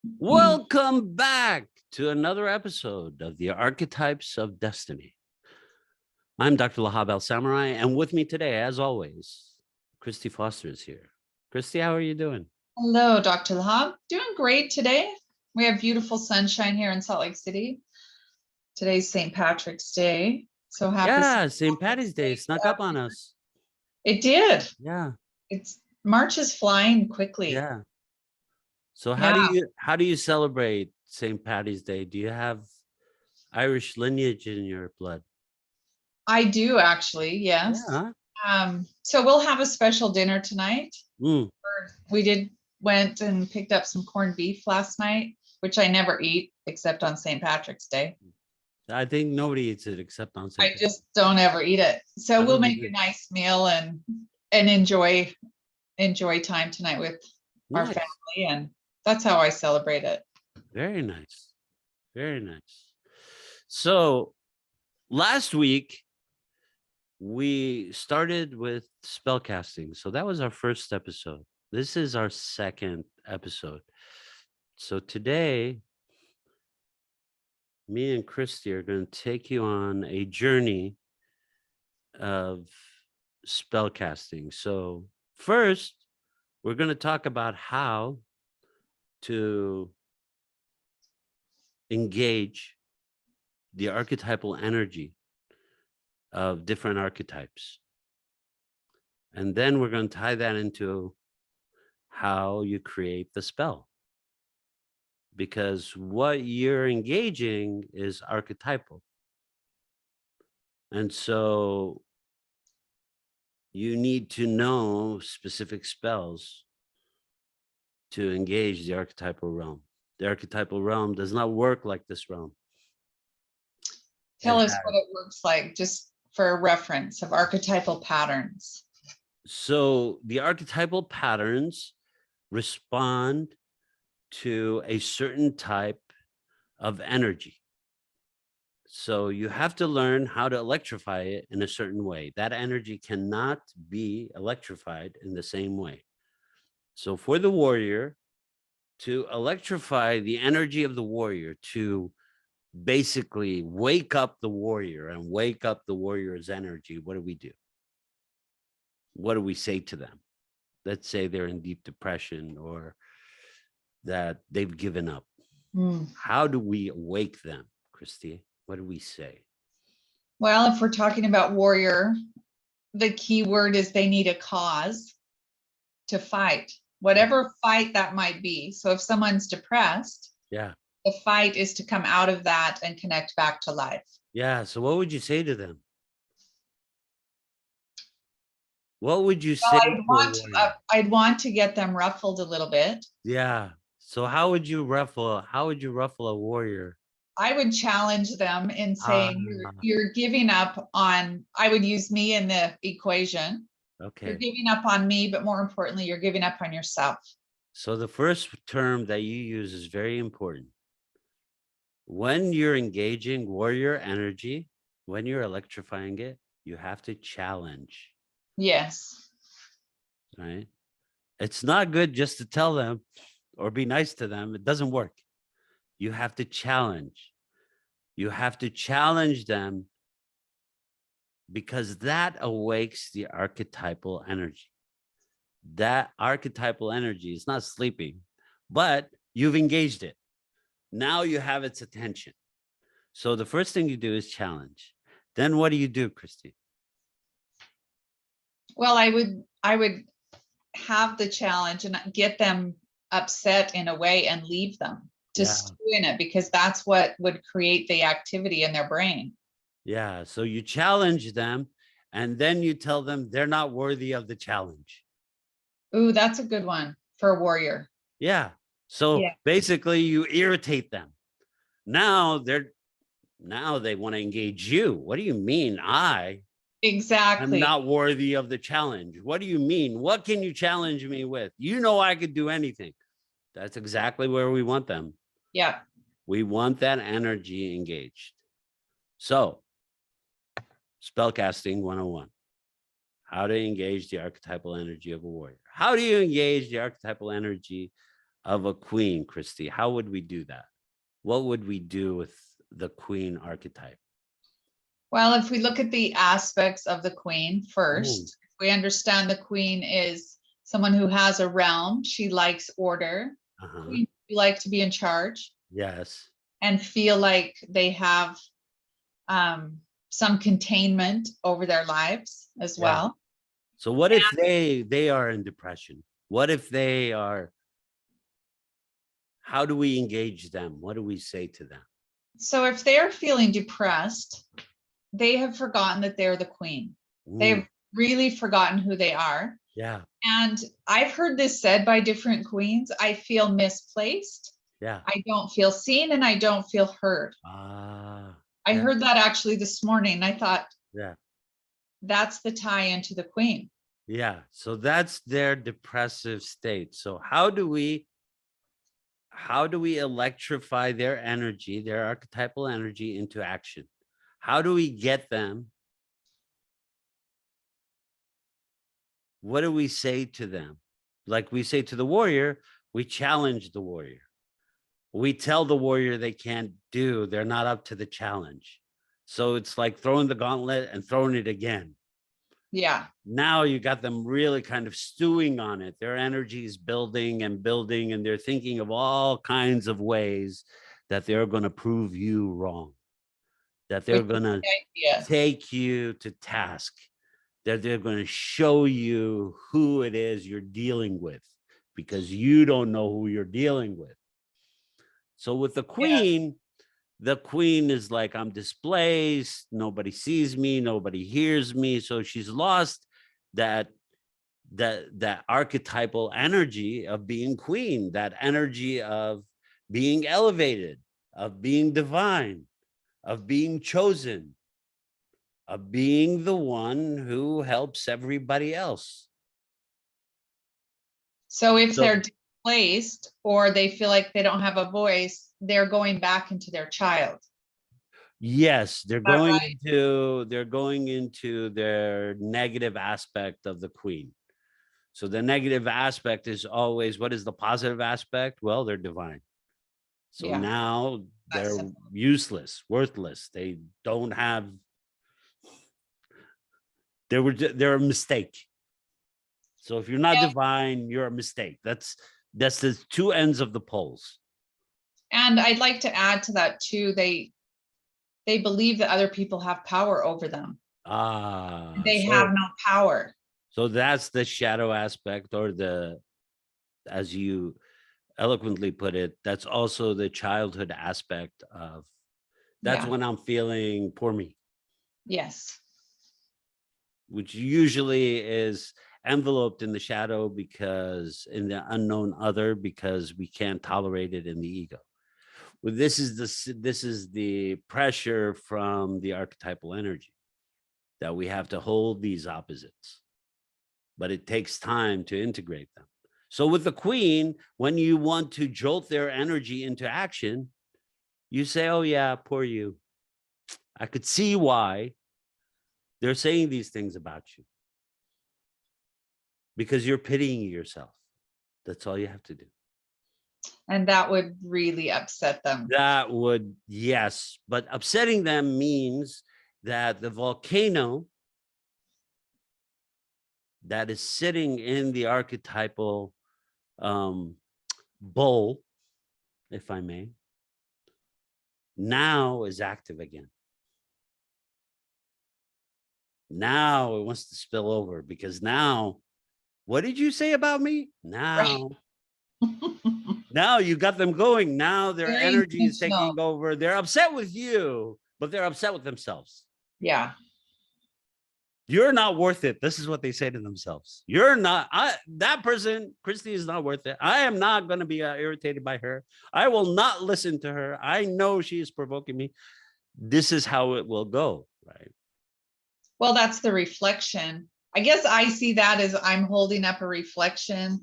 Welcome back to another episode of the Archetypes of Destiny. I'm Dr. Lahab Al-Samarrai, and with me today, as always, Christy Foster is here. Christy, how are you doing? Hello, Dr. Lahab. Doing great today. We have beautiful sunshine here in Salt Lake City. Today's St. Patrick's Day. So happy. Yeah, St. Patty's Day snuck up on us. It did. Yeah. March is flying quickly. Yeah. So how do you celebrate St. Patty's Day? Do you have Irish lineage in your blood? I do actually, yes. Yeah. So we'll have a special dinner tonight. Mm. We went and picked up some corned beef last night, which I never eat except on St. Patrick's Day. I think nobody eats it except on St. I just don't ever eat it. So we'll make a nice meal and enjoy time tonight with our family, and that's how I celebrate it. Very nice. Very nice. So last week we started with spell casting. So that was our first episode. This is our second episode. So today, me and Christy are going to take you on a journey of spell casting. So first, we're going to talk about how to engage the archetypal energy of different archetypes. And then we're going to tie that into how you create the spell. Because what you're engaging is archetypal. And so you need to know specific spells to engage the archetypal realm. The archetypal realm does not work like this realm. Tell us what it works like, just for reference of archetypal patterns. So the archetypal patterns respond to a certain type of energy. So you have to learn how to electrify it in a certain way. That energy cannot be electrified in the same way. So for the warrior, to electrify the energy of the warrior, to basically wake up the warrior and wake up the warrior's energy, what do? What do we say to them? Let's say they're in deep depression or that they've given up. How do we awake them, Christy? What do we say? Well, if we're talking about warrior, the key word is they need a cause to fight, whatever fight that might be. So if someone's depressed, the fight is to come out of that and connect back to life. Yeah. So what would you say to them? What would you say? I'd want to get them ruffled a little bit. Yeah. So how would you ruffle a warrior? I would challenge them in saying you're giving up on, I would use me in the equation. Okay. You're giving up on me, but more importantly, you're giving up on yourself. So the first term that you use is very important. When you're engaging warrior energy, when you're electrifying it, you have to challenge. Yes. Right. It's not good just to tell them or be nice to them. It doesn't work. You have to challenge. You have to challenge them because that awakes the archetypal energy. That archetypal energy is not sleeping, but you've engaged it. Now you have its attention. So the first thing you do is challenge. Then what do you do, Christy? Well, I would have the challenge and get them upset in a way and leave them to stew in it, because that's what would create the activity in their brain. Yeah. So you challenge them and then you tell them they're not worthy of the challenge. Ooh, that's a good one for a warrior. Yeah. So basically you irritate them. Now they want to engage you. What do you mean? I'm not worthy of the challenge. What do you mean? What can you challenge me with? You know, I could do anything. That's exactly where we want them. Yeah. We want that energy engaged. So spellcasting 101. How to engage the archetypal energy of a warrior. How do you engage the archetypal energy of a queen, Christy? How would we do that? What would we do with the queen archetype? Well, if we look at the aspects of the queen Mm. first, we understand the queen is someone who has a realm. She likes order. Uh-huh. Queens like to be in charge Yes. and feel like they have some containment over their lives as Yeah. well. So what if they are in depression? What if they are, how do we engage them? What do we say to them? So if they're feeling depressed, they have forgotten that they're the queen. Mm, They've really forgotten who they are. yeah. And I've heard this said by different queens. I feel misplaced. Yeah. I don't feel seen and I don't feel heard. Ah. I yeah. heard that actually this morning. I thought Yeah. that's the tie into the queen. Yeah. So that's their depressive state. So how do we electrify their energy, their archetypal energy into action? How do we get them? What do we say to them? Like we say to the warrior, we challenge the warrior. We tell the warrior they can't do, they're not up to the challenge. So it's like throwing the gauntlet and throwing it again. Yeah. Now you got them really kind of stewing on it. Their energy is building and building, and they're thinking of all kinds of ways that they're going to prove you wrong, that they're going to take you to task, that they're going to show you who it is you're dealing with, because you don't know who you're dealing with. So with the queen is like, I'm displaced, nobody sees me, nobody hears me. So she's lost that archetypal energy of being queen, that energy of being elevated, of being divine, of being chosen, of being the one who helps everybody else. So if they're displaced or they feel like they don't have a voice, they're going back into their child. Yes, they're that going right? into their negative aspect of the queen. So the negative aspect is always, what is the positive aspect? Well, they're divine. So Yeah. now they're useless, worthless. They don't have, they're a mistake. So if you're not divine, you're a mistake. That's the two ends of the poles. And I'd like to add to that too. They believe that other people have power over them. They have no power. So that's the shadow aspect, or the, as you eloquently put it, that's also the childhood aspect of, that's when I'm feeling poor me. Yes. Which usually is enveloped in the shadow, because in the unknown other, because we can't tolerate it in the ego. Well, this is the pressure from the archetypal energy, that we have to hold these opposites, but it takes time to integrate them. So with the queen, when you want to jolt their energy into action, you say, oh yeah, poor you. I could see why they're saying these things about you, because you're pitying yourself. That's all you have to do. And that would really upset them. That would, yes. But upsetting them means that the volcano that is sitting in the archetypal bowl, if I may, now is active again. Now it wants to spill over, because now, what did you say about me? Now, now you got them going. Now their energy is taking over. They're upset with you, but they're upset with themselves. Yeah. You're not worth it. This is what they say to themselves. You're not, that person, Christy, is not worth it. I am not going to be irritated by her. I will not listen to her. I know she is provoking me. This is how it will go, right? Well, that's the reflection. I guess I see that as I'm holding up a reflection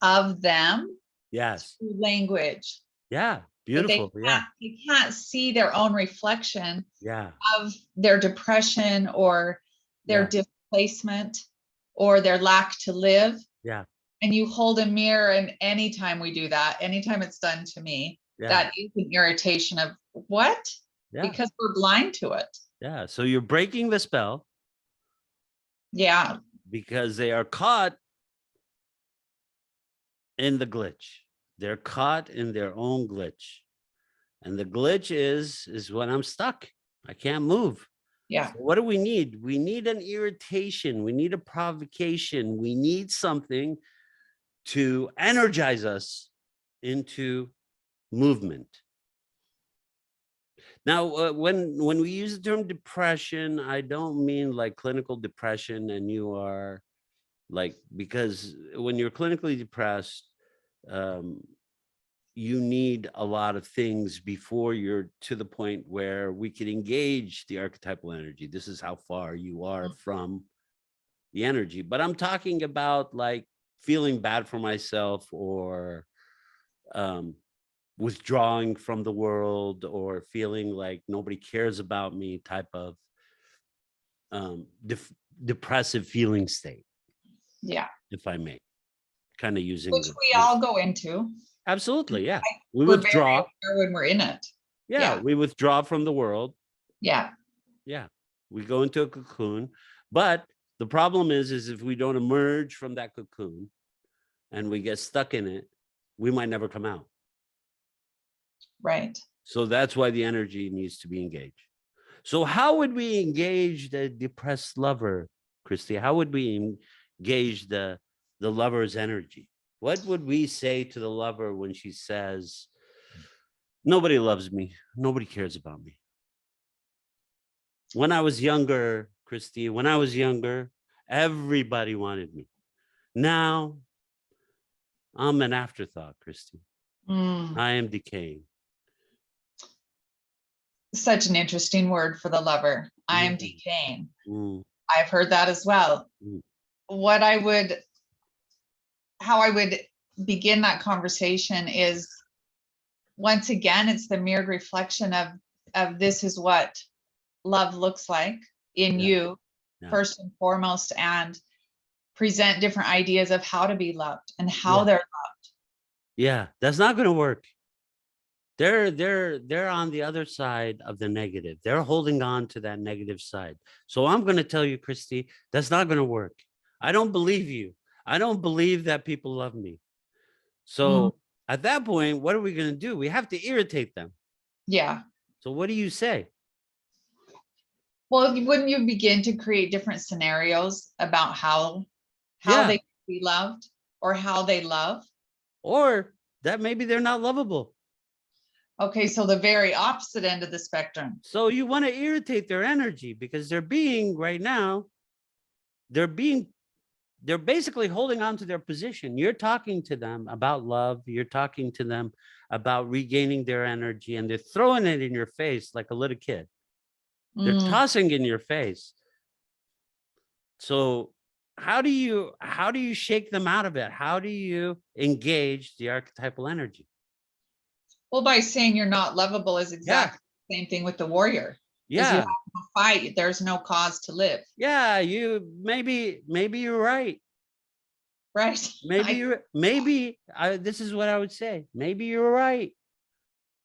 of them. Yes. Through language. Yeah. Beautiful. They can't see their own reflection. Yeah. Of their depression or their displacement or their lack to live. Yeah. And you hold a mirror, and anytime we do that, anytime it's done to me, Yeah. that is an irritation of what? Yeah. Because we're blind to it. Yeah. So you're breaking the spell. Yeah. Because they are caught in the glitch. They're caught in their own glitch. And the glitch is when I'm stuck. I can't move. Yeah. So what do we need? We need an irritation. We need a provocation. We need something to energize us into movement. Now, when we use the term depression, I don't mean like clinical depression and you are like, because when you're clinically depressed, you need a lot of things before you're to the point where we can engage the archetypal energy. This is how far you are from the energy. But I'm talking about like feeling bad for myself or withdrawing from the world or feeling like nobody cares about me type of depressive feeling state. Yeah. If I may, kind of using Which we all go into. Absolutely, yeah. We We're withdraw. very aware when we're in it. Yeah, we withdraw from the world. Yeah. Yeah, we go into a cocoon. But the problem is if we don't emerge from that cocoon and we get stuck in it, we might never come out. Right. So that's why the energy needs to be engaged. So how would we engage the depressed lover, Christy? How would we engage the lover's energy? What would we say to the lover when she says, nobody loves me, nobody cares about me? When I was younger, Christy, when I was younger, everybody wanted me. Now, I'm an afterthought, Christy. I am decaying. Such an interesting word for the lover. I am decaying. I've heard that as well. How I would begin that conversation is, once again, it's the mirrored reflection of this is what love looks like in you, first and foremost, and present different ideas of how to be loved and how they're loved. Yeah, that's not going to work. They're on the other side of the negative. They're holding on to that negative side. So I'm going to tell you, Christy, that's not going to work. I don't believe you. I don't believe that people love me. So at that point, what are we going to do? We have to irritate them. Yeah. So what do you say? Well, wouldn't you begin to create different scenarios about how they can be loved or how they love? Or that maybe they're not lovable. Okay, so the very opposite end of the spectrum. So you want to irritate their energy because they're right now, they're basically holding on to their position. You're talking to them about love. You're talking to them about regaining their energy, and they're throwing it in your face like a little kid. They're tossing in your face. So how do you shake them out of it? How do you engage the archetypal energy? Well, by saying you're not lovable is exactly the same thing with the warrior. Yeah. You have to fight. There's no cause to live. Yeah, maybe you're right. Right. This is what I would say. Maybe you're right.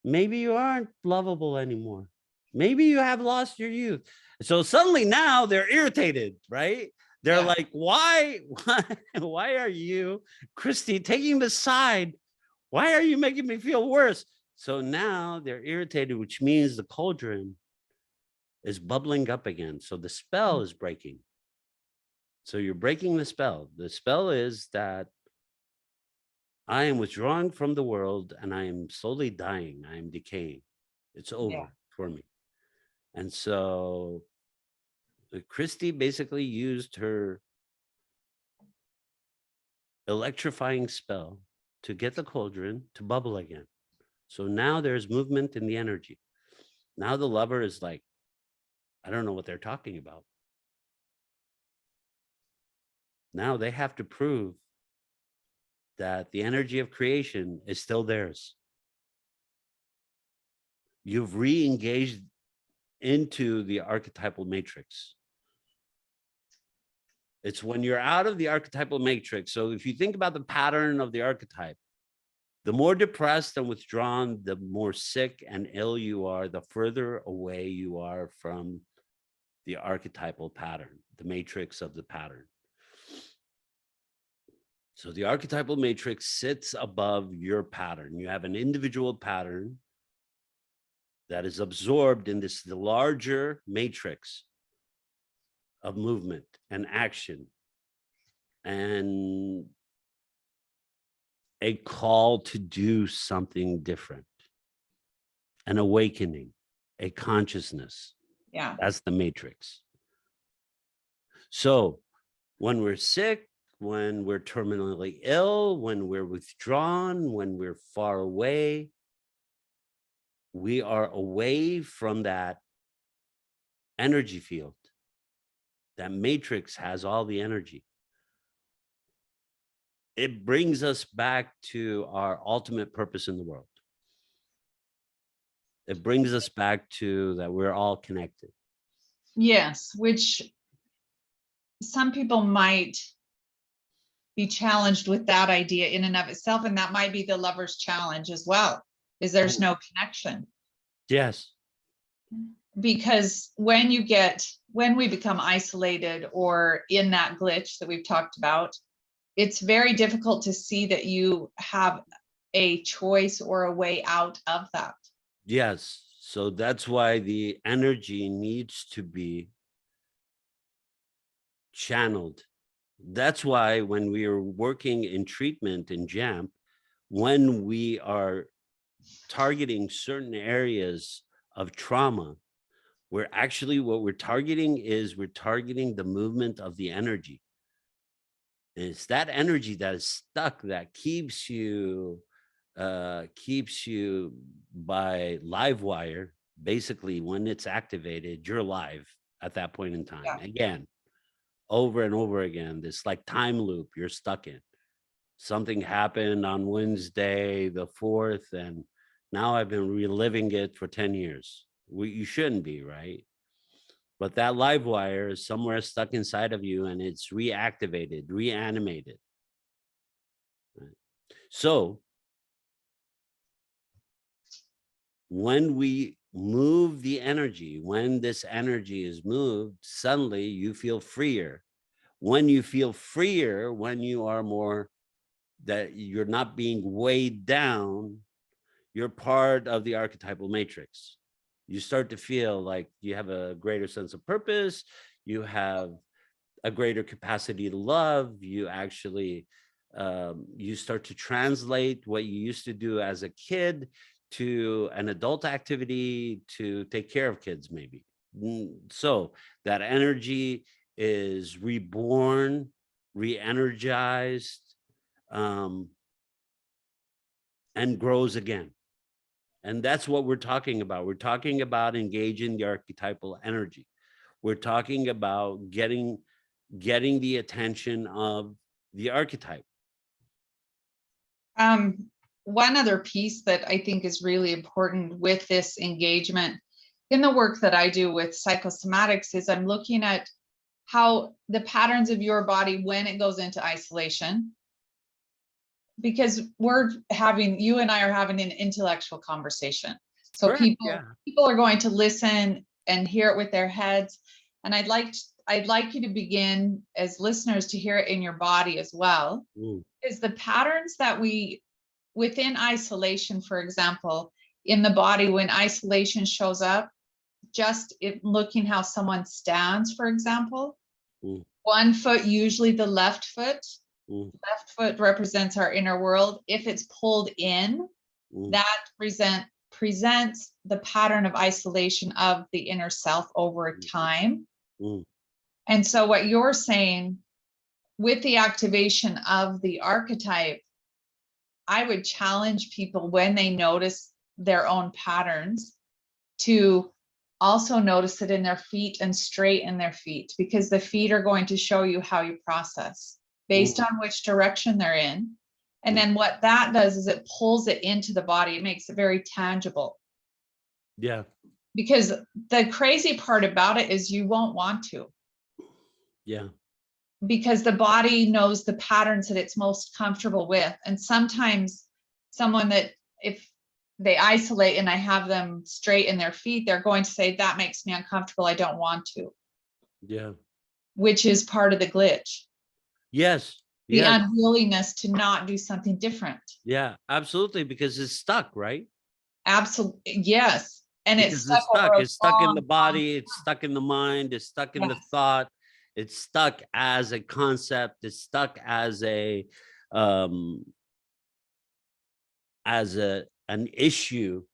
Maybe you aren't lovable anymore. Maybe you have lost your youth. So suddenly now they're irritated, right? They're like, why are you, Christy, taking the side? Why are you making me feel worse? So now they're irritated, which means the cauldron is bubbling up again. So the spell is breaking. So you're breaking the spell. The spell is that I am withdrawing from the world and I am slowly dying. I am decaying. It's over for me. And so Christy basically used her electrifying spell to get the cauldron to bubble again. So now there's movement in the energy. Now the lover is like, I don't know what they're talking about. Now they have to prove that the energy of creation is still theirs. You've re-engaged into the archetypal matrix. It's when you're out of the archetypal matrix. So if you think about the pattern of the archetype, the more depressed and withdrawn, the more sick and ill you are, the further away you are from the archetypal pattern, the matrix of the pattern. So the archetypal matrix sits above your pattern. You have an individual pattern that is absorbed in this the larger matrix of movement and action and a call to do something different, an awakening, a consciousness. Yeah. That's the matrix. So when we're sick, when we're terminally ill, when we're withdrawn, when we're far away, we are away from that energy field. That matrix has all the energy. It brings us back to our ultimate purpose in the world. It brings us back to that we're all connected. Yes, which some people might be challenged with that idea in and of itself, and that might be the lover's challenge as well, is there's no connection. Yes. Because when we become isolated or in that glitch that we've talked about, it's very difficult to see that you have a choice or a way out of that. Yes. So that's why the energy needs to be channeled. That's why when we are working in treatment in JAMP, when we are targeting certain areas of trauma, we're actually, what we're targeting is we're targeting the movement of the energy. And it's that energy that is stuck that keeps you by live wire. Basically, when it's activated, you're live at that point in time. Yeah. Again, over and over again, this like time loop you're stuck in. Something happened on Wednesday, the 4th, and now I've been reliving it for 10 years. You shouldn't be, right? But that live wire is somewhere stuck inside of you and it's reactivated, reanimated. Right? So when we move the energy, when this energy is moved, suddenly you feel freer. When you feel freer, when you are more, that you're not being weighed down, you're part of the archetypal matrix. You start to feel like you have a greater sense of purpose. You have a greater capacity to love. You actually, you start to translate what you used to do as a kid to an adult activity to take care of kids, maybe. So that energy is reborn, re-energized, and grows again. And that's what we're talking about. We're talking about engaging the archetypal energy. We're talking about getting the attention of the archetype. One other piece that I think is really important with this engagement in the work that I do with psychosomatics is I'm looking at how the patterns of your body when it goes into isolation, because you and I are having an intellectual conversation. So Correct, people are going to listen and hear it with their heads. And I'd like you to begin as listeners to hear it in your body as well. Is the patterns that within isolation, for example, in the body, when isolation shows up, just looking how someone stands, for example, one foot, usually the left foot, left foot represents our inner world. If it's pulled in, that presents the pattern of isolation of the inner self over time. And so what you're saying with the activation of the archetype, I would challenge people when they notice their own patterns to also notice it in their feet and straighten their feet, because the feet are going to show you how you process based on which direction they're in. And then what that does is it pulls it into the body. It makes it very tangible. Yeah. Because the crazy part about it is you won't want to. Yeah. because the body knows the patterns that it's most comfortable with. And sometimes someone that, if they isolate and I have them straight in their feet, they're going to say, that makes me uncomfortable, I don't want to. Yeah. Which is part of the glitch. Yes. The Yes. unwillingness to not do something different. Yeah, absolutely. Because it's stuck, right? Absolutely. Yes. And it's Because stuck it's over stuck. a It's stuck in the long body. It's stuck in the mind. It's stuck in the Yes. thought. It's stuck as a concept. It's stuck as um, an issue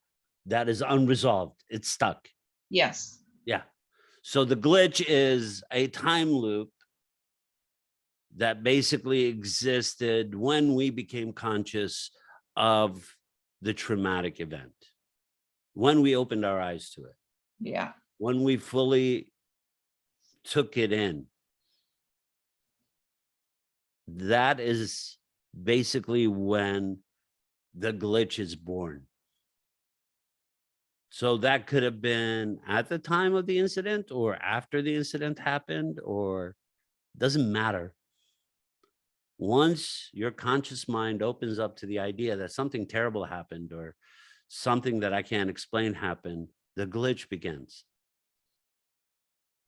that is unresolved. It's stuck. Yes. Yeah. So the glitch is a time loop that basically existed when we became conscious of the traumatic event, when we opened our eyes to it, Yeah. when we fully took it in. That is basically when the glitch is born. So that could have been at the time of the incident or after the incident happened, or doesn't matter. Once your conscious mind opens up to the idea that something terrible happened or something that I can't explain happened, the glitch begins.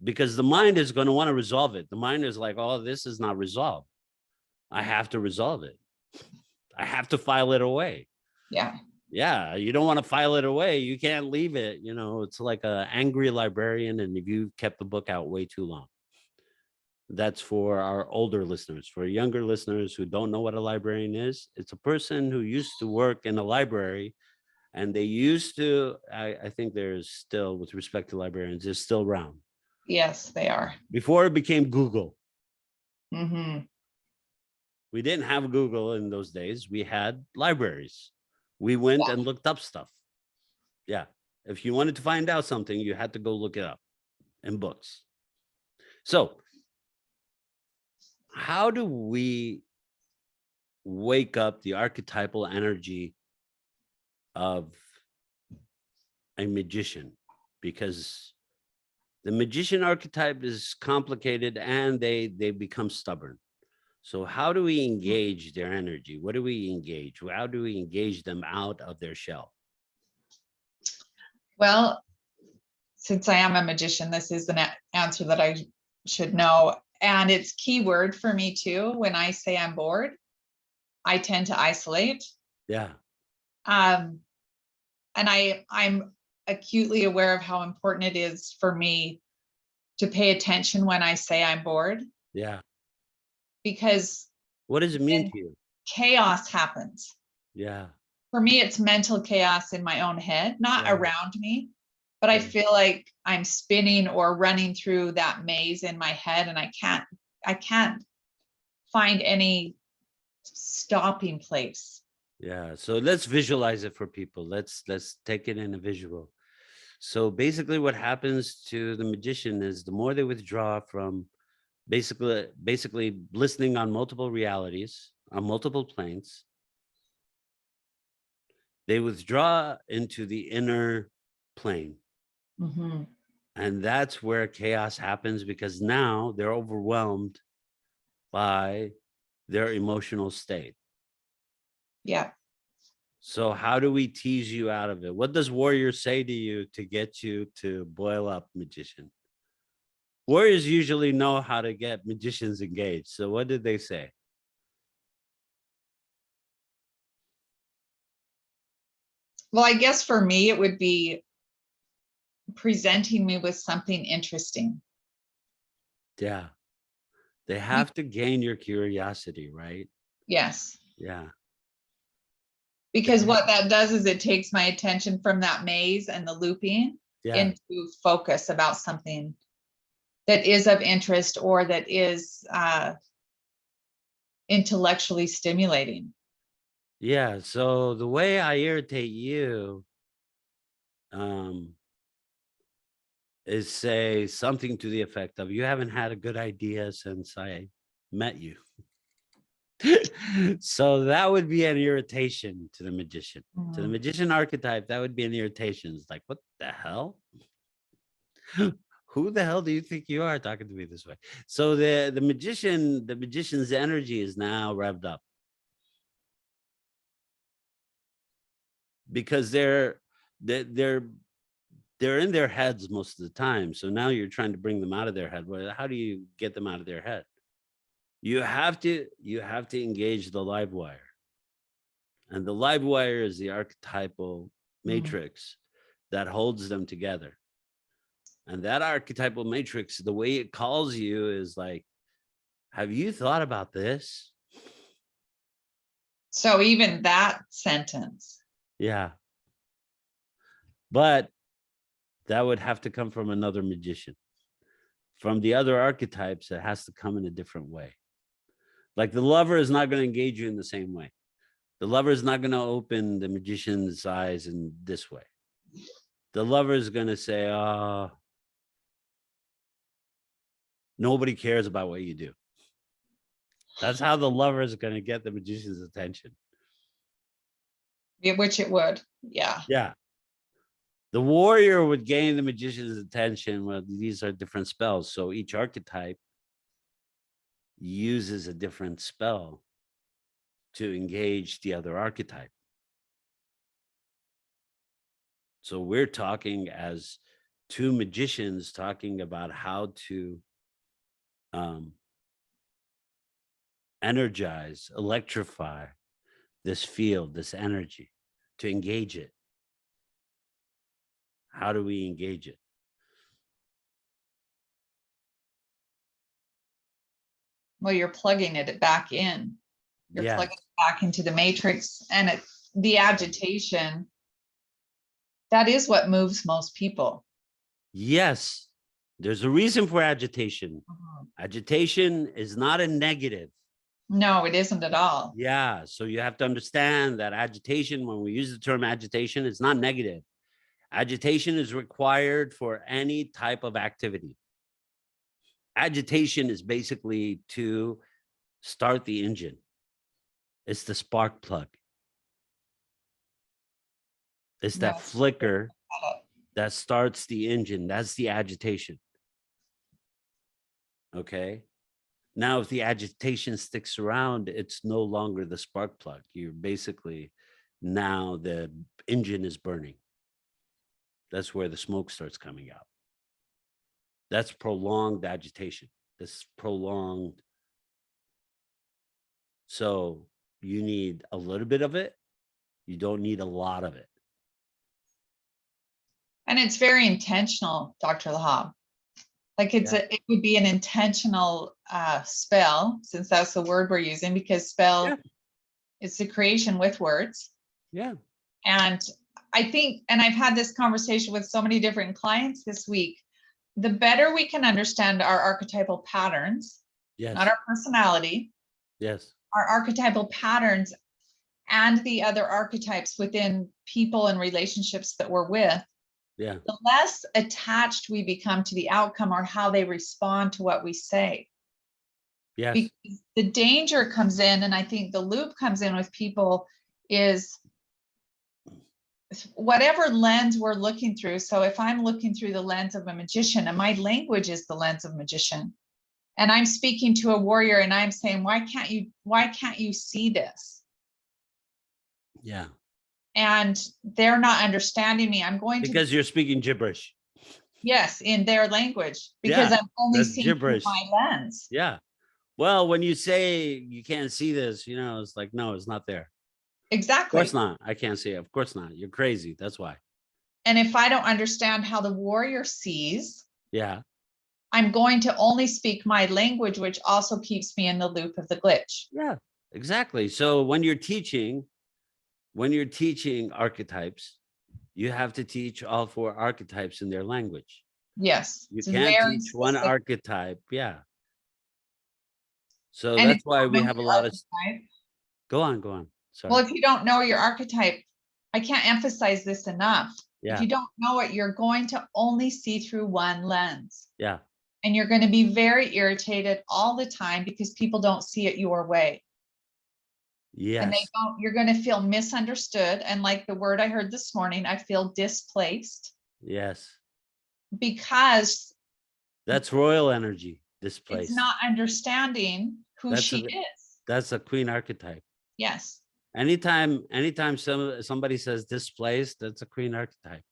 Because the mind is going to want to resolve it. The mind is like, oh, this is not resolved. I have to resolve it. I have to file it away. Yeah. Yeah, you don't want to file it away. You can't leave it. It's like an angry librarian, and if you kept the book out way too long. That's for our older listeners. For younger listeners who don't know what a librarian is, it's a person who used to work in a library, and they used to, I think there's still, with respect to librarians, they're still around. Yes, they are. Before it became Google. Mm-hmm. We didn't have Google in those days. We had libraries. We went and looked up stuff. Yeah. If you wanted to find out something, you had to go look it up in books. So how do we wake up the archetypal energy of a magician? Because the magician archetype is complicated and they become stubborn. So how do we engage their energy? What do we engage? How do we engage them out of their shell? Well, since I am a magician, this is the answer that I should know. And it's keyword for me too. When I say I'm bored, I tend to isolate. Yeah. And I'm acutely aware of how important it is for me to pay attention when I say I'm bored. Yeah. Because what does it mean to you? Chaos happens. Yeah. For me, it's mental chaos in my own head, not around me, but I feel like I'm spinning or running through that maze in my head, and I can't find any stopping place. Yeah. So let's visualize it for people. Let's take it in a visual. So basically what happens to the magician is the more they withdraw from basically listening on multiple realities, on multiple planes, they withdraw into the inner plane. Mm-hmm. And that's where chaos happens, because now they're overwhelmed by their emotional state. Yeah. So how do we tease you out of it? What does warrior say to you to get you to boil up, magician? Warriors usually know how to get magicians engaged. So what did they say? Well, I guess for me, it would be presenting me with something interesting. Yeah. They have to gain your curiosity, right? Yes. Yeah. Because what that does is it takes my attention from that maze and the looping into focus about something that is of interest or that is intellectually stimulating. Yeah. So the way I irritate you is say something to the effect of, you haven't had a good idea since I met you. So that would be an irritation to the magician. To the magician archetype, that would be an irritation. It's like, what the hell? Who the hell do you think you are talking to me this way? So the magician's energy is now revved up because they're in their heads most of the time. So now you're trying to bring them out of their head. Well, how do you get them out of their head? You have to engage the live wire. And the live wire is the archetypal matrix that holds them together. And that archetypal matrix, the way it calls you is like, have you thought about this? So even that sentence. Yeah. But that would have to come from another magician. From the other archetypes, it has to come in a different way. Like the lover is not going to engage you in the same way. The lover is not going to open the magician's eyes in this way. The lover is going to say, oh, nobody cares about what you do. That's how the lover is going to get the magician's attention. Yeah, which it would. Yeah. Yeah. The warrior would gain the magician's attention. Well, these are different spells. So each archetype uses a different spell to engage the other archetype. So we're talking as two magicians talking about how to energize, electrify this field, this energy, to engage it. How do we engage it? Well, you're plugging it back in. You're plugging it back into the matrix, and the agitation, that is what moves most people. Yes, there's a reason for agitation. Agitation is not a negative. No, it isn't at all. Yeah, so you have to understand that agitation, when we use the term agitation, it's not negative. Agitation is required for any type of activity. Agitation is basically to start the engine. It's the spark plug. It's that flicker that starts the engine. That's the agitation. Okay. Now, if the agitation sticks around, it's no longer the spark plug. You're basically, now the engine is burning. That's where the smoke starts coming out. That's prolonged agitation. This prolonged. So you need a little bit of it. You don't need a lot of it. And it's very intentional, Dr. Lahab. Like it would be an intentional spell, since that's the word we're using, because spell is the creation with words. Yeah. And I think, and I've had this conversation with so many different clients this week, the better we can understand our archetypal patterns, not our personality, our archetypal patterns and the other archetypes within people and relationships that we're with, the less attached we become to the outcome or how they respond to what we say. Because the danger comes in, and I think the loop comes in with people, is whatever lens we're looking through. So if I'm looking through the lens of a magician, and my language is the lens of magician, and I'm speaking to a warrior and I'm saying, why can't you see this? Yeah. And they're not understanding me. I'm going because you're speaking gibberish. Yes, in their language, because I'm only seeing gibberish through my lens. Yeah. Well, when you say you can't see this, it's like, no, it's not there. Exactly. Of course not. I can't see it. Of course not. You're crazy. That's why. And if I don't understand how the warrior sees, I'm going to only speak my language, which also keeps me in the loop of the glitch. Yeah, exactly. So when you're teaching archetypes, you have to teach all 4 archetypes in their language. Yes. You can't teach one archetype. Yeah. So that's why we have a lot of. Go on. Sorry. Well, if you don't know your archetype, I can't emphasize this enough. Yeah. If you don't know it, you're going to only see through one lens. Yeah. And you're going to be very irritated all the time because people don't see it your way. Yes. And you're going to feel misunderstood. And like the word I heard this morning, I feel displaced. Yes. Because That's royal energy It's displaced. not understanding who That's she a, is. that's a queen archetype. Yes. Anytime somebody says displaced, that's a queen archetype.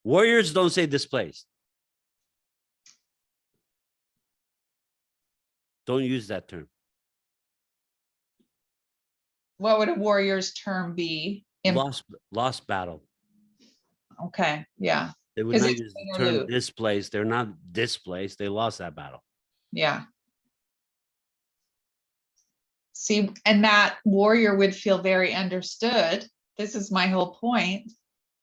Warriors don't say displaced. Don't use that term. What would a warrior's term be? Lost battle. Okay, yeah, They would 'cause not it's use the win or term lose. displaced. They're not displaced. They lost that battle. Yeah. See, and that warrior would feel very understood. This is my whole point.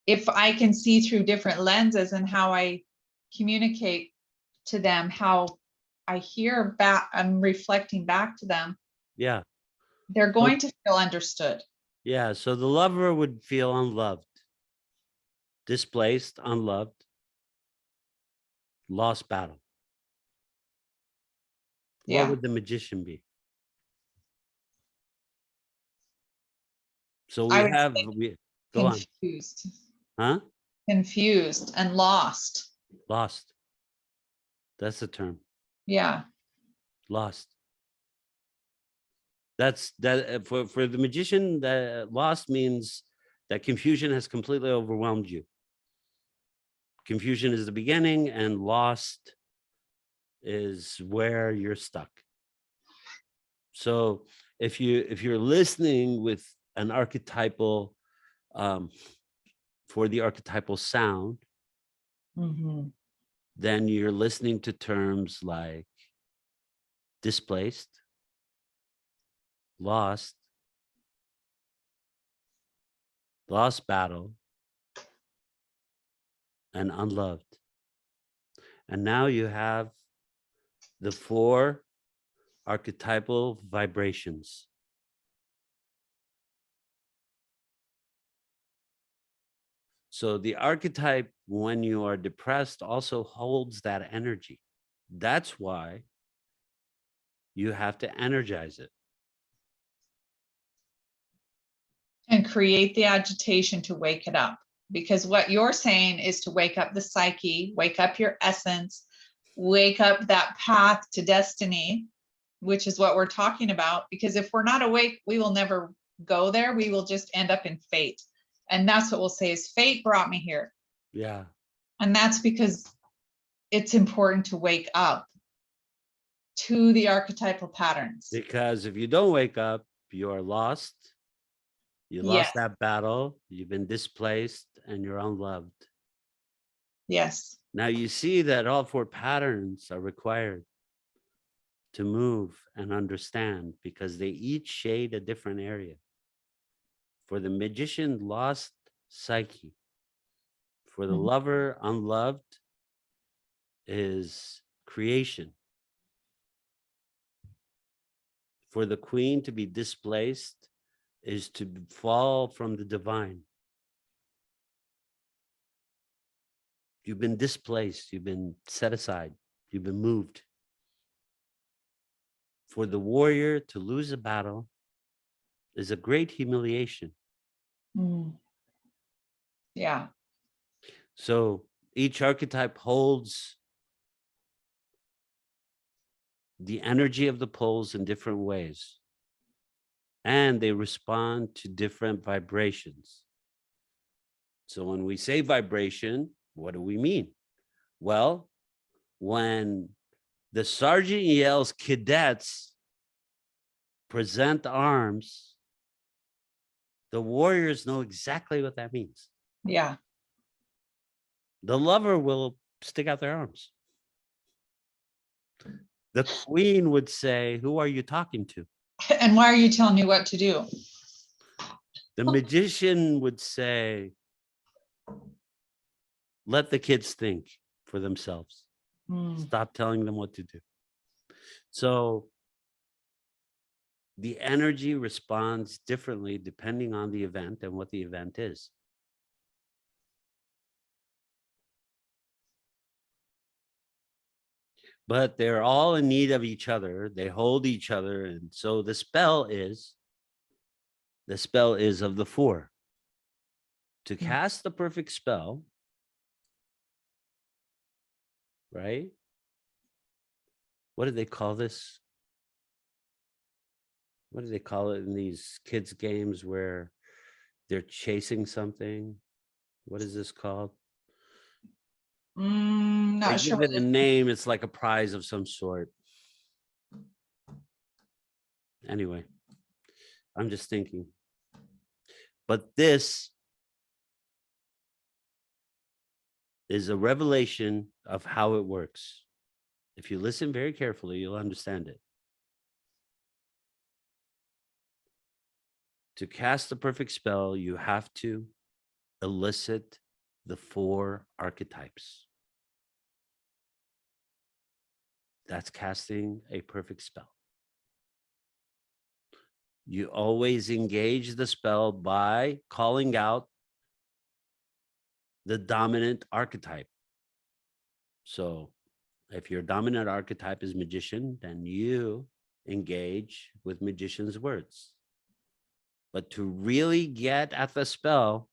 If I can see through different lenses and how I communicate to them, how I hear back, I'm reflecting back to them, Yeah. they're going to feel understood. Yeah. So the lover would feel unloved, displaced, unloved, lost battle. What Yeah, would the magician be? So I we would have, say go on. confused, Huh? confused and lost. Lost. That's the term. Yeah, Lost. That's that for the magician. That lost means that confusion has completely overwhelmed you. Confusion is the beginning, and lost is where you're stuck. So if you're listening with an archetypal for the archetypal sound, mhm, then you're listening to terms like displaced, lost, lost battle, and unloved. And now you have the 4 archetypal vibrations. So the archetype, when you are depressed, also holds that energy. That's why you have to energize it. and create the agitation to wake it up. Because what you're saying is to wake up the psyche, wake up your essence, wake up that path to destiny, which is what we're talking about. Because if we're not awake, we will never go there. We will just end up in fate. And that's what we'll say is fate brought me here. Yeah. And that's because it's important to wake up to the archetypal patterns. Because if you don't wake up, you are lost. You lost Yes. that battle. You've been displaced and you're unloved. Yes. Now you see that all 4 patterns are required to move and understand because they each shade a different area. For the magician, lost psyche. For the lover, unloved is creation. For the queen to be displaced is to fall from the divine. You've been displaced. You've been set aside. You've been moved. For the warrior to lose a battle is a great humiliation. Mm. Yeah. So each archetype holds the energy of the poles in different ways, and they respond to different vibrations. So when we say vibration, what do we mean? Well, when the sergeant yells, "Cadets, present arms," the warriors know exactly what that means. Yeah. The lover will stick out their arms. The queen would say, "Who are you talking to?" And why are you telling me what to do? The magician would say, "Let the kids think for themselves. Mm. Stop telling them what to do." So the energy responds differently depending on the event and what the event is. But they're all in need of each other. They hold each other. And so the spell is of the 4. To cast the perfect spell, right? What do they call this? What do they call it in these kids' games where they're chasing something? What is this called? They Not sure give what it a name. It's like a prize of some sort. Anyway, I'm just thinking. But this is a revelation of how it works. If you listen very carefully, you'll understand it. To cast a perfect spell, you have to elicit the 4 archetypes. That's casting a perfect spell. You always engage the spell by calling out the dominant archetype. So if your dominant archetype is magician, then you engage with magician's words. But to really get at the spell,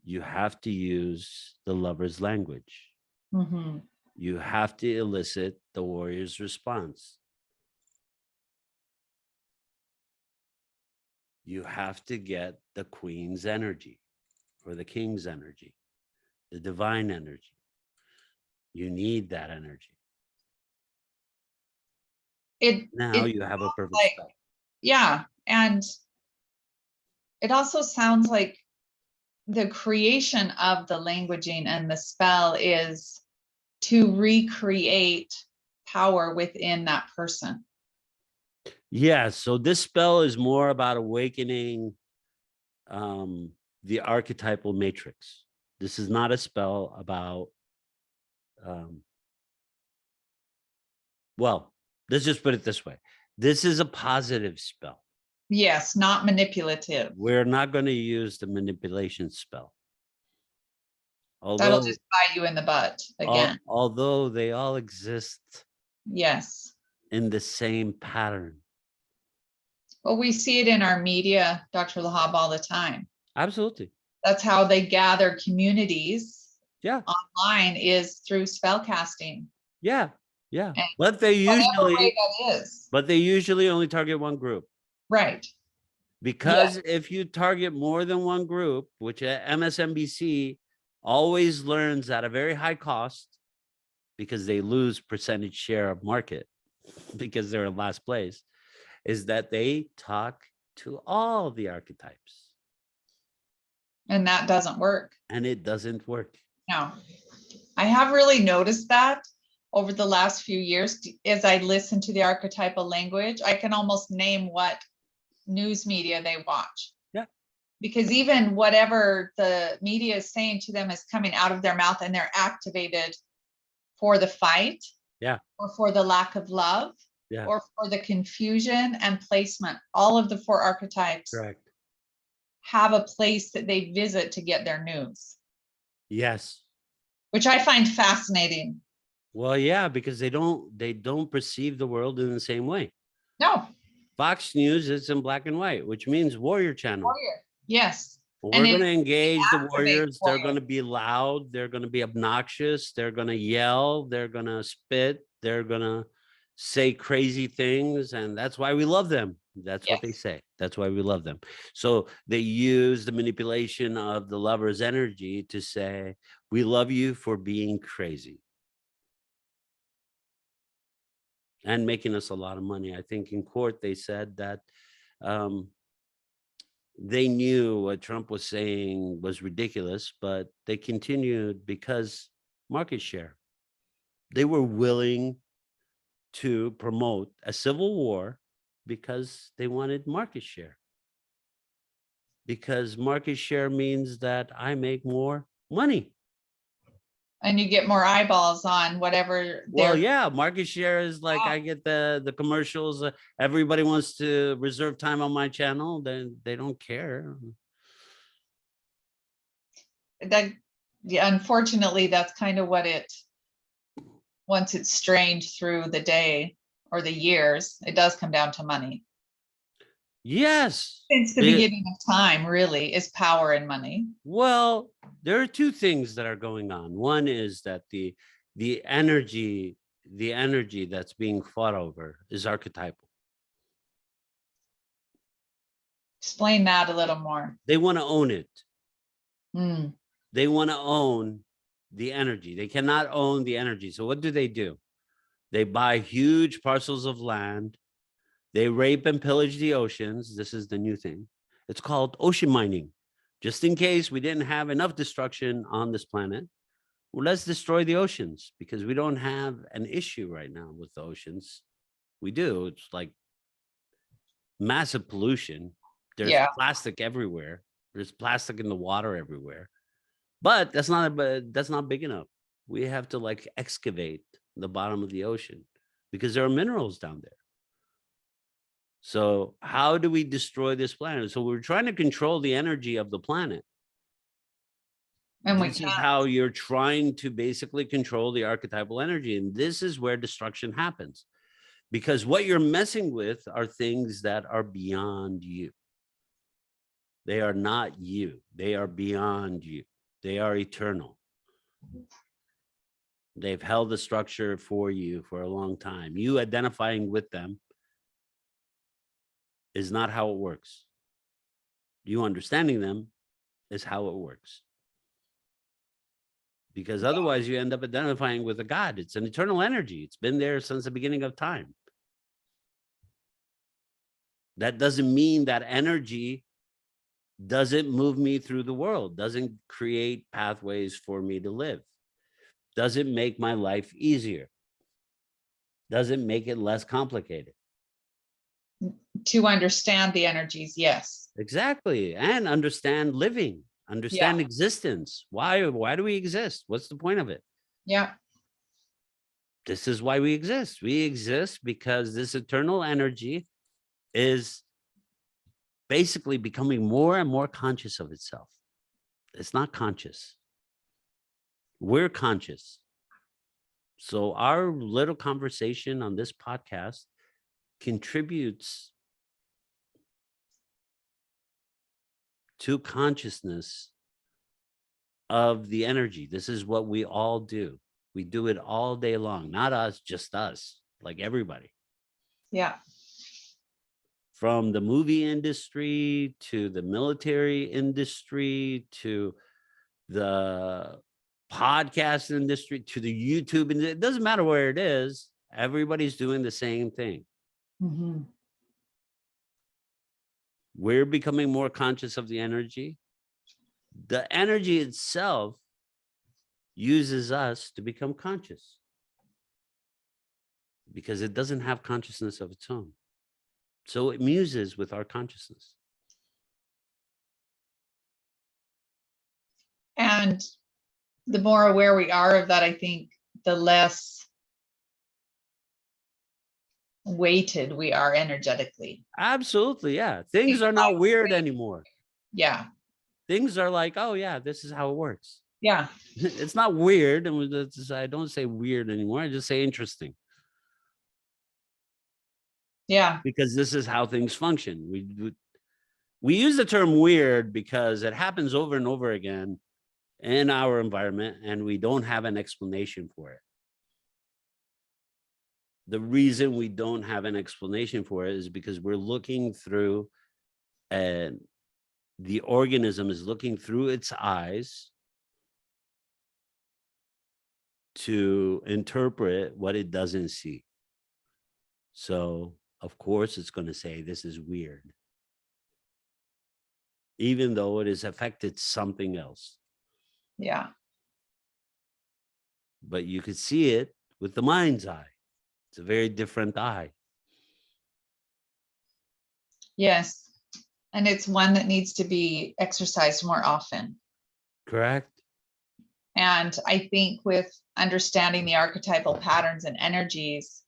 you have to use the lover's language. Mm-hmm. You have to elicit the warrior's response. You have to get the queen's energy or the king's energy, the divine energy. You need that energy. Now you have a perfect spell. Yeah. And it also sounds like the creation of the languaging and the spell is to recreate power within that person. Yeah, so this spell is more about awakening the archetypal matrix. This is not a spell about, well, let's just put it this way. This is a positive spell. Yes, not manipulative. We're not going to use the manipulation spell. That'll just bite you in the butt again. Although they all exist. Yes. In the same pattern. Well, we see it in our media, Dr. Lahab, all the time. Absolutely. That's how they gather communities. Yeah. Online is through spell casting. Yeah. Yeah. And but they usually only target one group. Right. Because if you target more than one group, which MSNBC always learns at a very high cost, because they lose percentage share of market because they're in last place, is that they talk to all the archetypes. And that doesn't work. And it doesn't work. No. I have really noticed that over the last few years, as I listen to the archetypal language, I can almost name what news media they watch. Yeah. Because even whatever the media is saying to them is coming out of their mouth, and they're activated for the fight. Yeah. Or for the lack of love. Yeah. Or for the confusion and placement. All of the 4 archetypes. Correct. Have a place that they visit to get their news. Yes. Which I find fascinating. Well, yeah, because they don't perceive the world in the same way. No. Fox News is in black and white, which means Warrior Channel. Warrior. Yes. We're going to engage the warriors. They're going to be loud. They're going to be obnoxious. They're going to yell. They're going to spit. They're going to say crazy things. And that's why we love them. That's what they say. That's why we love them. So they use the manipulation of the lover's energy to say, we love you for being crazy. And making us a lot of money. I think in court, they said that they knew what Trump was saying was ridiculous, but they continued because market share. They were willing to promote a civil war because they wanted market share. Because market share means that I make more money. And you get more eyeballs on whatever. Well, yeah, market share is like, I get the commercials. Everybody wants to reserve time on my channel. Then they don't care. That, yeah, unfortunately, that's kind of what it. Once it's strained through the day or the years, it does come down to money. Yes. Since the beginning of time, really, is power and money. Well, There are two things that are going on. One is that the energy that's being fought over is archetypal. Explain that a little more. They want to own it. Mm. They want to own the energy. They cannot own the energy. So what do? They buy huge parcels of land. They rape and pillage the oceans. This is the new thing. It's called ocean mining. Just in case we didn't have enough destruction on this planet, well, let's destroy the oceans, because we don't have an issue right now with the oceans. We do. It's like massive pollution. There's plastic everywhere. There's plastic in the water everywhere. But that's not big enough. We have to like excavate the bottom of the ocean because there are minerals down there. So how do we destroy this planet? So we're trying to control the energy of the planet. And this is how you're trying to basically control the archetypal energy. And this is where destruction happens, because what you're messing with are things that are beyond you. They are not you. They are beyond you. They are eternal. They've held the structure for you for a long time. You identifying with them is not how it works. You understanding them is how it works. Because otherwise you end up identifying with a God. It's an eternal energy. It's been there since the beginning of time. That doesn't mean that energy doesn't move me through the world, doesn't create pathways for me to live, doesn't make my life easier, doesn't make it less complicated. To understand the energies, yes. Exactly. And understand living, understand existence. Why do we exist? What's the point of it? Yeah. This is why we exist. We exist because this eternal energy is basically becoming more and more conscious of itself. It's not conscious. We're conscious. So our little conversation on this podcast contributes to consciousness of the energy. This is what we all do. We do it all day long. Not us, just us, like everybody. Yeah. From the movie industry to the military industry to the podcast industry to the YouTube, and it doesn't matter where it is, everybody's doing the same thing. Mm-hmm. We're becoming more conscious of the energy. The energy itself uses us to become conscious because it doesn't have consciousness of its own. So it muses with our consciousness. And the more aware we are of that, I think the less weighted we are energetically. Absolutely. Yeah. Things are not weird anymore. Yeah. Things are like, oh yeah, this is how it works. Yeah. It's not weird. And I don't say weird anymore. I just say interesting. Yeah. Because this is how things function. We use the term weird because it happens over and over again in our environment, and we don't have an explanation for it. The reason we don't have an explanation for it is because we're looking through, and the organism is looking through its eyes to interpret what it doesn't see. So, of course, it's going to say this is weird, even though it has affected something else. Yeah. But you could see it with the mind's eye. It's a very different eye. Yes. And it's one that needs to be exercised more often. Correct. And I think with understanding the archetypal patterns and energies,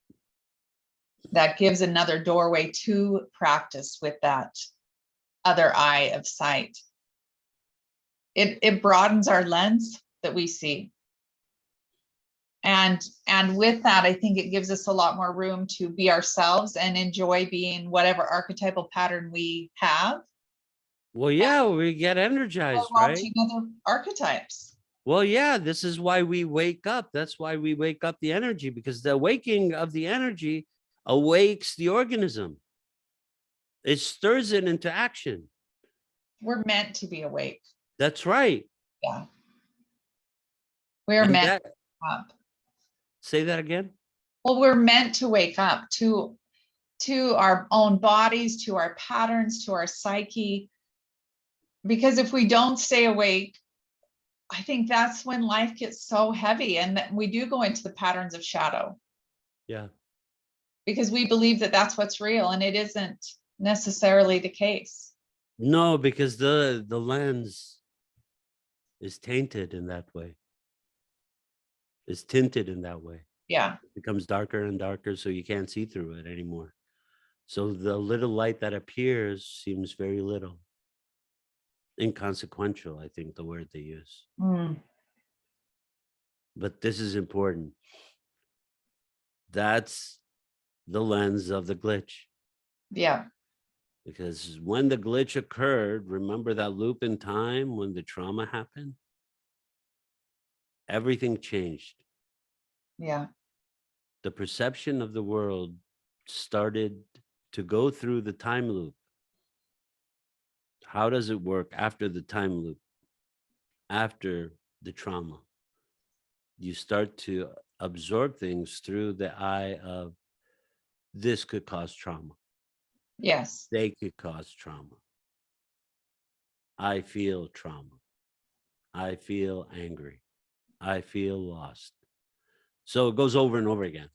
that gives another doorway to practice with that other eye of sight. It broadens our lens that we see. And with that, I think it gives us a lot more room to be ourselves and enjoy being whatever archetypal pattern we have. Well, yeah, we get We're energized, right? watching other archetypes. Well, yeah, this is why we wake up. That's why we wake up the energy, because the waking of the energy awakes the organism. It stirs it into action. We're meant to be awake. That's right. Yeah. We're And meant that, to wake up. say that again. Well, we're meant to wake up to our own bodies, to our patterns, to our psyche. Because if we don't stay awake, I think that's when life gets so heavy and that we do go into the patterns of shadow. Yeah. Because we believe that that's what's real, and it isn't necessarily the case. No, because the lens is tainted in that way. Is tinted in that way. Yeah. It becomes darker and darker, so you can't see through it anymore. So the little light that appears seems very little. Inconsequential, I think the word they use. But this is important. That's the lens of the glitch. Yeah. Because when the glitch occurred, remember that loop in time when the trauma happened? Everything changed. Yeah. The perception of the world started to go through the time loop. How does it work after the time loop? After the trauma, you start to absorb things through the eye of this could cause trauma. Yes. They could cause trauma. I feel trauma. I feel angry. I feel lost. So it goes over and over again.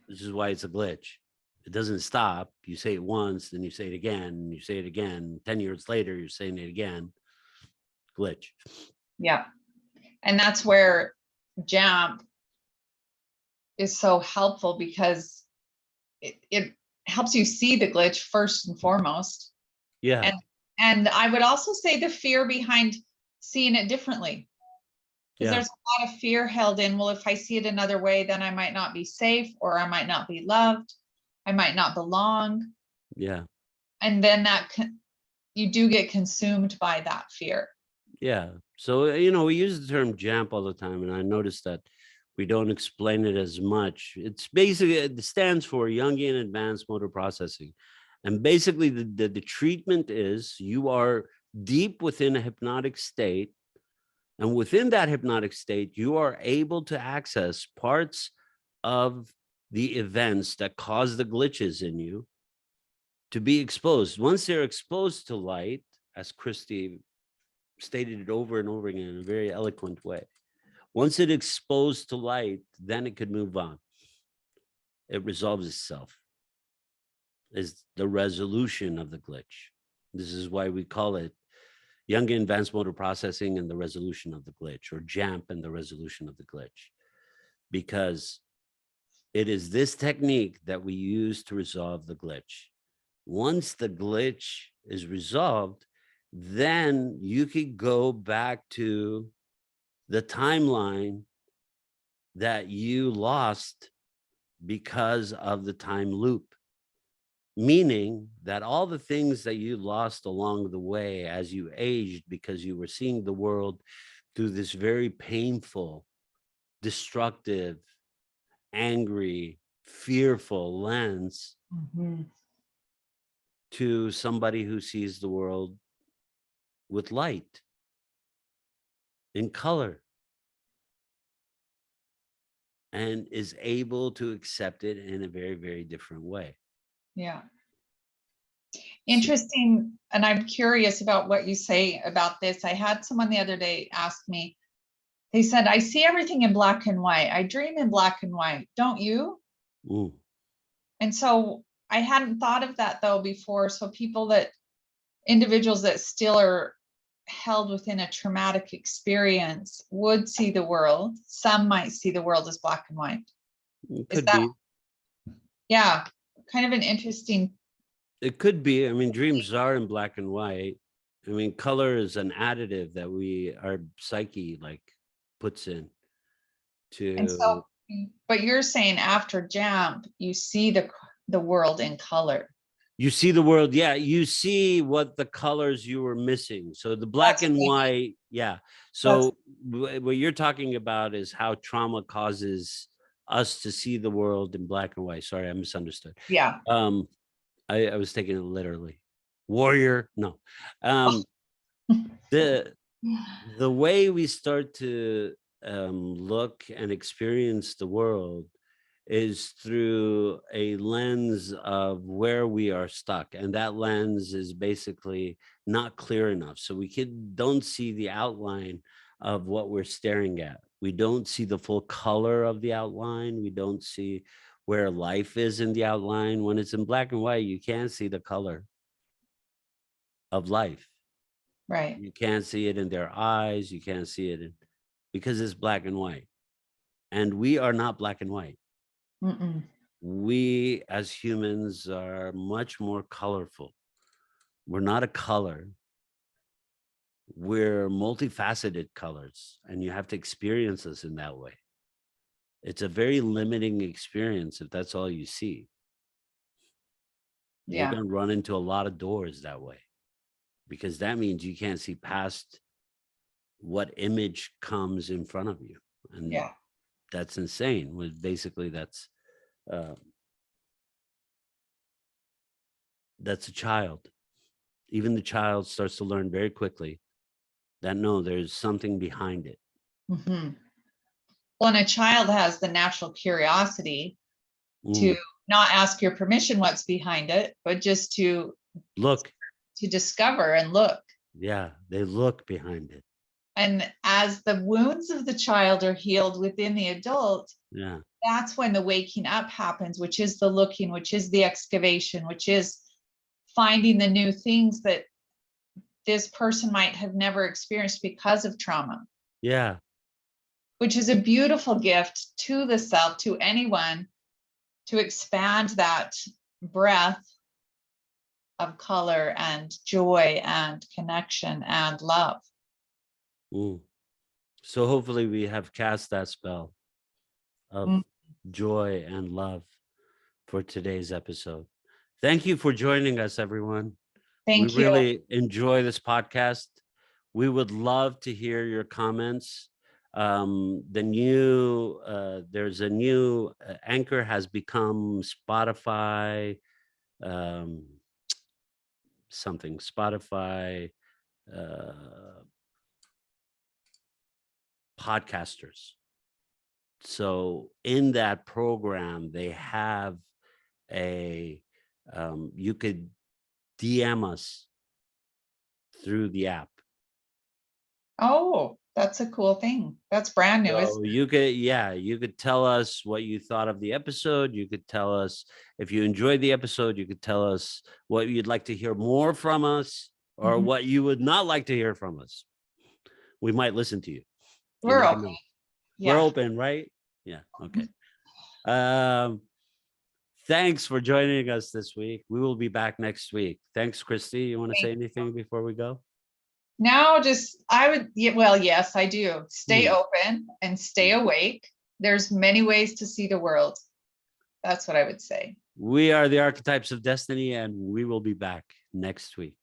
This is why it's a glitch. It doesn't stop. You say it once, then you say it again, and you say it again. 10 years later, you're saying it again. Glitch. Yeah. And that's where JAMP is so helpful, because it helps you see the glitch first and foremost. Yeah. And I would also say the fear behind seeing it differently. Because there's a lot of fear held in, well, if I see it another way, then I might not be safe, or I might not be loved. I might not belong. Yeah. And then you do get consumed by that fear. Yeah. So, you know, we use the term JAMP all the time, and I noticed that we don't explain it as much. It's basically, it stands for Jungian Advanced Motor Processing. And basically the treatment is you are deep within a hypnotic state. And within that hypnotic state, you are able to access parts of the events that cause the glitches in you to be exposed. Once they're exposed to light, as Christy stated it over and over again in a very eloquent way, once it's exposed to light, then it could move on. It resolves itself. Is the resolution of the glitch. This is why we call it Jungian Advanced Motor Processing and the resolution of the glitch, or JAMP and the resolution of the glitch, because it is this technique that we use to resolve the glitch. Once the glitch is resolved, then you could go back to the timeline that you lost because of the time loop. Meaning that all the things that you lost along the way as you aged, because you were seeing the world through this very painful, destructive, angry, fearful lens, to somebody who sees the world with light, in color, and is able to accept it in a very, very different way. Yeah. Interesting. And I'm curious about what you say about this. I had someone the other day ask me, they said, I see everything in black and white. I dream in black and white. Don't you? Ooh. And so I hadn't thought of that though before. So individuals that still are held within a traumatic experience would see the world. Some might see the world as black and white. Could be. Yeah, kind of an interesting. It could be. I mean, dreams are in black and white. I mean, color is an additive that our psyche like puts in to. And so, but you're saying after JAMP, you see the world in color. You see the world. Yeah. You see what the colors you were missing. So the black That's and what I mean. white. Yeah. That's So what you're talking about is how trauma causes us to see the world in black and white. Sorry, I misunderstood. yeah. Um, I was taking it literally. Warrior. No. Um, the the way we start to look and experience the world is through a lens of where we are stuck, and that lens is basically not clear enough, so we don't see the outline of what we're staring at. We don't see the full color of the outline. We don't see where life is in the outline. When it's in black and white, you can't see the color of life. Right. You can't see it in their eyes. You can't see it because it's black and white. And we are not black and white. Mm-mm. We as humans are much more colorful. We're not a color. We're multifaceted colors, and you have to experience us in that way. It's a very limiting experience if that's all you see. You're Yeah. going to run into a lot of doors that way, because that means you can't see past what image comes in front of you. And Yeah. that's insane. Basically, that's a child. Even the child starts to learn very quickly that no, there's something behind it. Mm-hmm. Well, and a child has the natural curiosity to not ask your permission what's behind it, but just to Look. discover and look. Yeah, they look behind it. And as the wounds of the child are healed within the adult, Yeah. that's when the waking up happens, which is the looking, which is the excavation, which is finding the new things that this person might have never experienced because of trauma. Yeah. Which is a beautiful gift to the self, to anyone, to expand that breath of color and joy and connection and love. So hopefully we have cast that spell of joy and love for today's episode. Thank you for joining us, everyone. Thank We you. really enjoy this podcast. We would love to hear your comments. There's a new Anchor has become Spotify, Spotify podcasters. So in that program, they have you could DM us through the app. Oh, that's a cool thing. That's brand new. So you could tell us what you thought of the episode. You could tell us if you enjoyed the episode. You could tell us what you'd like to hear more from us, or what you would not like to hear from us. We might listen to you. We're open. Yeah. We're open, right? Yeah. Okay. Thanks for joining us this week. We will be back next week. Thanks, Christy. You want to say anything before we go? Now, yes, I do. Stay open and stay awake. There's many ways to see the world. That's what I would say. We are the Archetypes of Destiny, and we will be back next week.